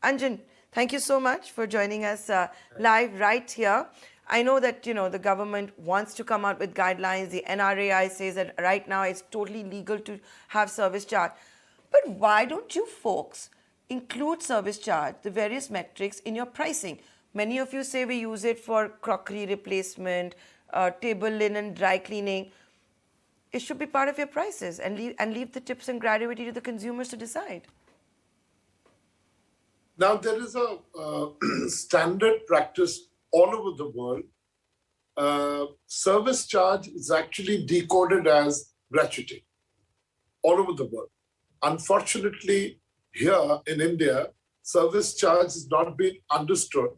Anjan, thank you so much for joining us live right here. I know that the government wants to come out with guidelines. The NRAI says that right now it's totally legal to have service charge. But why don't you folks include service charge, the various metrics in your pricing? Many of you say we use it for crockery replacement, table linen, dry cleaning. It should be part of your prices and leave the tips and gratuity to the consumers to decide. Now, there is a standard practice all over the world. Service charge is actually decoded as gratuity all over the world. Unfortunately, here in India, service charge has not been understood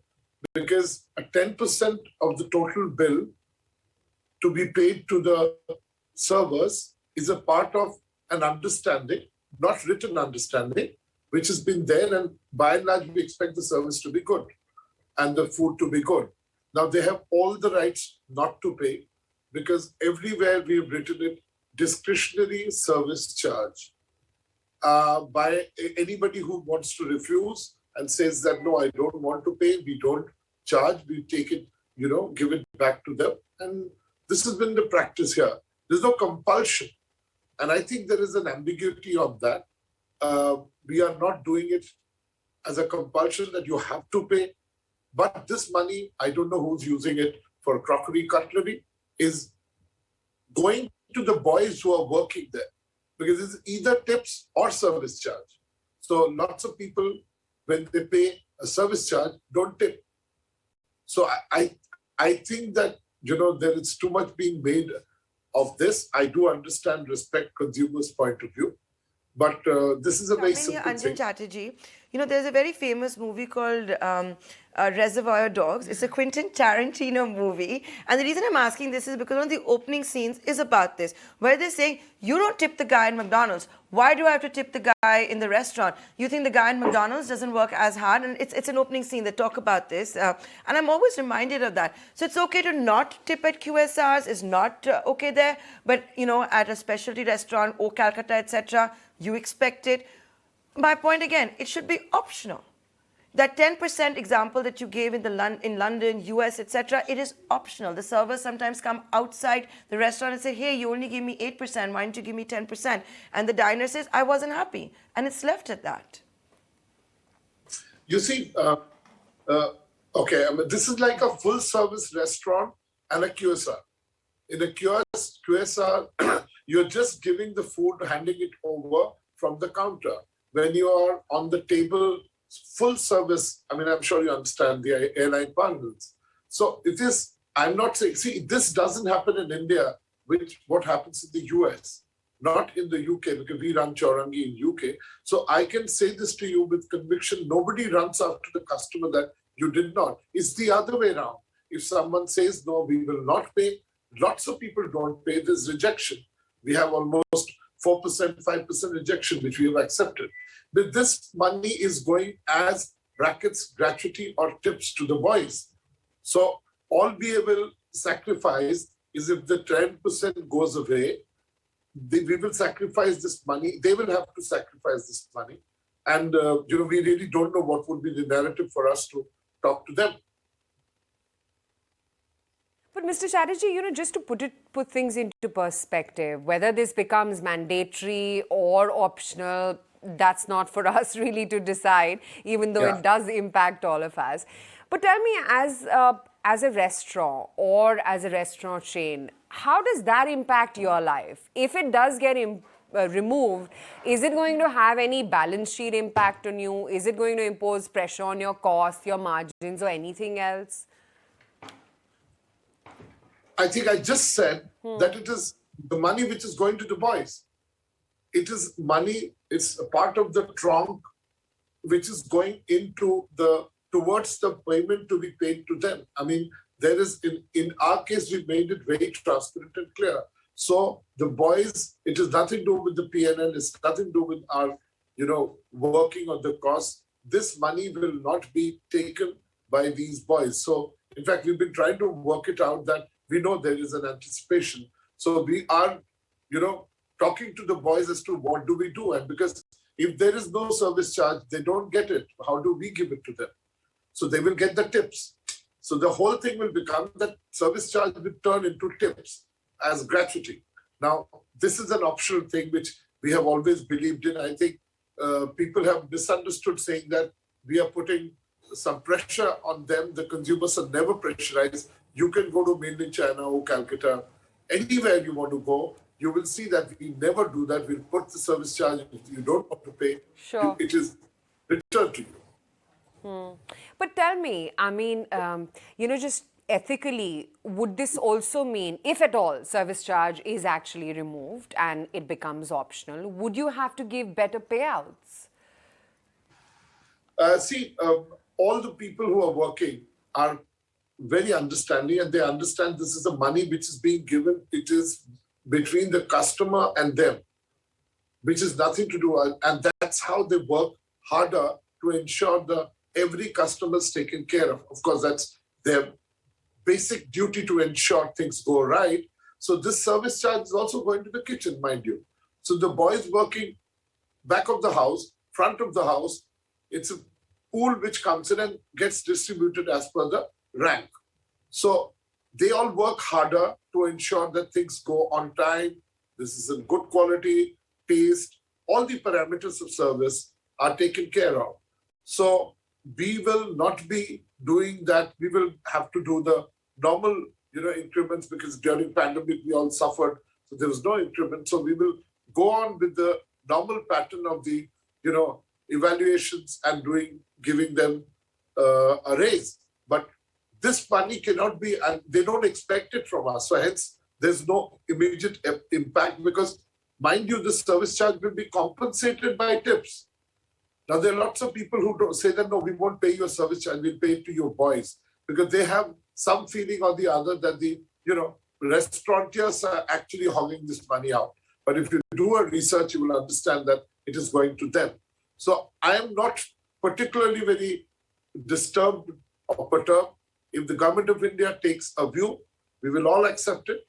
because a 10% of the total bill to be paid to the servers is a part of an understanding, not written understanding, which has been there, and by and large, we expect the service to be good and the food to be good. Now, they have all the rights not to pay because everywhere we've written it, discretionary service charge. By anybody who wants to refuse and says that, no, I don't want to pay, we don't charge, we take it, give it back to them. And this has been the practice here. There's no compulsion. And I think there is an ambiguity of that. We are not doing it as a compulsion that you have to pay. But this money, I don't know who's using it for crockery, cutlery, is going to the boys who are working there. Because it's either tips or service charge. So lots of people, when they pay a service charge, don't tip. So I think that, there is too much being made of this. I do understand, respect consumers' point of view. But this is a very simple Anjan thing. Chatterjee, there's a very famous movie called Reservoir Dogs. It's a Quentin Tarantino movie. And the reason I'm asking this is because one of the opening scenes is about this, where they're saying, you don't tip the guy in McDonald's. Why do I have to tip the guy in the restaurant? You think the guy in McDonald's doesn't work as hard? And it's an opening scene. They talk about this. And I'm always reminded of that. So it's okay to not tip at QSRs. It's not okay there. But, at a specialty restaurant, or Calcutta, etc., you expect it. My point again, it should be optional. That 10% example that you gave in London, US, etc., it is optional. The servers sometimes come outside the restaurant and say, hey, you only gave me 8%, why don't you give me 10%? And the diner says, I wasn't happy. And it's left at that. You see, this is like a full service restaurant and a QSR. In a QSR, you're just giving the food, handing it over from the counter. When you are on the table, full service, I'm sure you understand the airline parlance. So it is, I'm not saying, this doesn't happen in India, which what happens in the US, not in the UK, because we run Chaurangi in UK. So I can say this to you with conviction, nobody runs after the customer that you did not. It's the other way around. If someone says, no, we will not pay, lots of people don't pay, this rejection. We have almost 4%, 5% rejection, which we have accepted. But this money is going as brackets, gratuity, or tips to the boys. So all we will sacrifice is if the 10% goes away, we will sacrifice this money. They will have to sacrifice this money. And, we really don't know what would be the narrative for us to talk to them. But Mr. Chatterjee, just to put things into perspective, whether this becomes mandatory or optional, that's not for us really to decide, even though it does impact all of us. But tell me, as a restaurant or as a restaurant chain, how does that impact your life? If it does get removed, is it going to have any balance sheet impact on you? Is it going to impose pressure on your costs, your margins, or anything else? I think I just said that it is the money which is going to the boys. It is money, it's a part of the trunk which is going into towards the payment to be paid to them. There is, in our case, we made it very transparent and clear. So the boys, it has nothing to do with the PNL, it's nothing to do with our, working on the cost. This money will not be taken by these boys. So, in fact, we've been trying to work it out that we know there is an anticipation. So we are, talking to the boys as to what do we do. And because if there is no service charge, they don't get it. How do we give it to them? So they will get the tips. So the whole thing will become that service charge will turn into tips as gratuity. Now, this is an optional thing which we have always believed in. I think people have misunderstood saying that we are putting some pressure on them. The consumers are never pressurized. You can go to mainland China or Calcutta, anywhere you want to go. You will see that we never do that. We'll put the service charge. If you don't want to pay, Sure. it is returned to you. But tell me, I mean, just ethically, would this also mean, if at all, service charge is actually removed and it becomes optional, would you have to give better payouts? All the people who are working are very understanding, and they understand this is the money which is being given. It is between the customer and them, which is nothing to do. And that's how they work harder to ensure that every customer is taken care of. Of course, that's their basic duty to ensure things go right. So this service charge is also going to the kitchen, mind you. So the boys working back of the house, front of the house, it's a pool which comes in and gets distributed as per the rank. So they all work harder to ensure that things go on time. This is in good quality, taste, all the parameters of service are taken care of. So we will not be doing that. We will have to do the normal, increments, because during pandemic we all suffered. So there was no increment. So we will go on with the normal pattern of the, evaluations and giving them a raise. But this money cannot be, and they don't expect it from us. So hence, there's no immediate impact, because, mind you, the service charge will be compensated by tips. Now, there are lots of people who don't say that, no, we won't pay your service charge, we'll pay it to your boys, because they have some feeling or the other that the, restaurateurs are actually hogging this money out. But if you do a research, you will understand that it is going to them. So I am not particularly very disturbed or perturbed. If the government of India takes a view, we will all accept it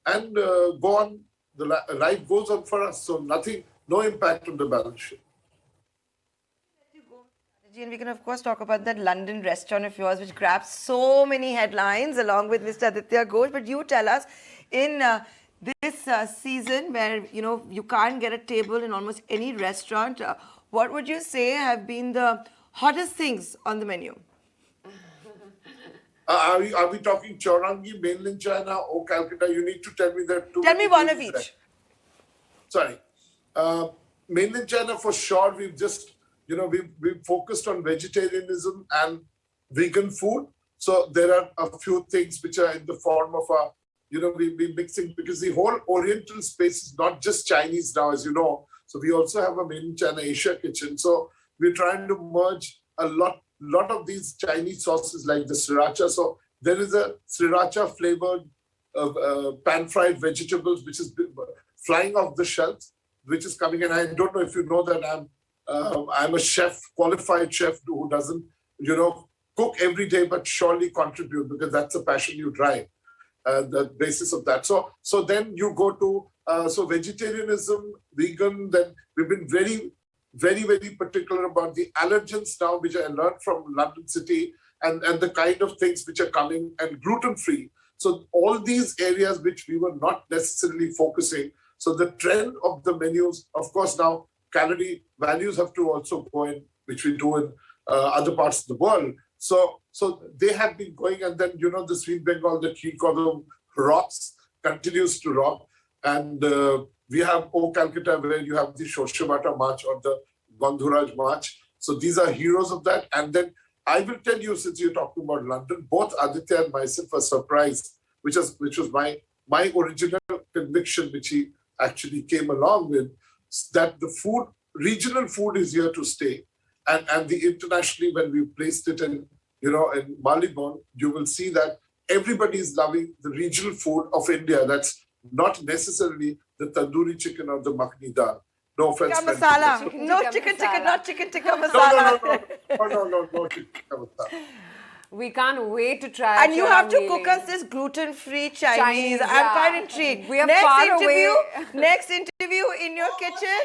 and go on. The life goes on for us. So no impact on the balance sheet. And we can, of course, talk about that London restaurant of yours, which grabs so many headlines along with Mr. Aditya Ghosh. But you tell us, in this season where, you can't get a table in almost any restaurant, what would you say have been the hottest things on the menu? Are we talking Chowrangi, mainland China, or Calcutta? You need to tell me that too. Tell me one of each. Sorry. Mainland China, for sure, we've just, we've focused on vegetarianism and vegan food. So there are a few things which are in the form of we'll be mixing, because the whole Oriental space is not just Chinese now, as you know. So we also have a mainland China Asia kitchen. So we're trying to merge a lot of these Chinese sauces like the sriracha. So there is a sriracha flavored pan-fried vegetables, which is flying off the shelves, which is coming. And I don't know if you know that I'm a chef, qualified chef who doesn't, cook every day, but surely contribute, because that's a passion you drive. The basis of that. So then you go to vegetarianism, vegan. Then we've been very, very, very particular about the allergens now, which I learned from London City, and the kind of things which are coming, and gluten-free. So all these areas which we were not necessarily focusing. So the trend of the menus, of course, now calorie values have to also go in, which we do in other parts of the world. So they have been going, and then, the Sweet Bengal, the Kheer rocks, continues to rock. And we have Calcutta, where you have the Shoshibata March or the Bandhuraj March. So these are heroes of that. And then I will tell you, since you're talking about London, both Aditya and myself were surprised, which was my original conviction, which he actually came along with, that the regional food is here to stay. And the internationally, when we placed it in Malibon, you will see that everybody is loving the regional food of India. That's not necessarily the tandoori chicken or the makhni dal. No offense. Tikka masala. No chicken, not chicken tikka masala. No chicken tikka masala. We can't wait to try. And you have to Chola cook Mealy. us this gluten-free Chinese. Chinese, I'm yeah. quite intrigued. We are far away. Next interview in your kitchen.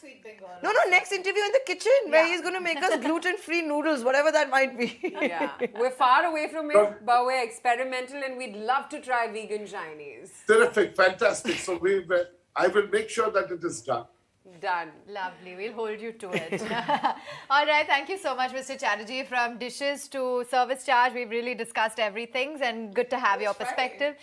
Sweet Bengal. No, next interview in the kitchen where he's going to make us gluten-free noodles, whatever that might be. Yeah, we're far away from it, but we're experimental and we'd love to try vegan Chinese. Terrific, fantastic. So I will make sure that it is done. Done. Lovely. We'll hold you to it. All right. Thank you so much, Mr. Chatterjee. From dishes to service charge, we've really discussed everything, and good to have your perspective.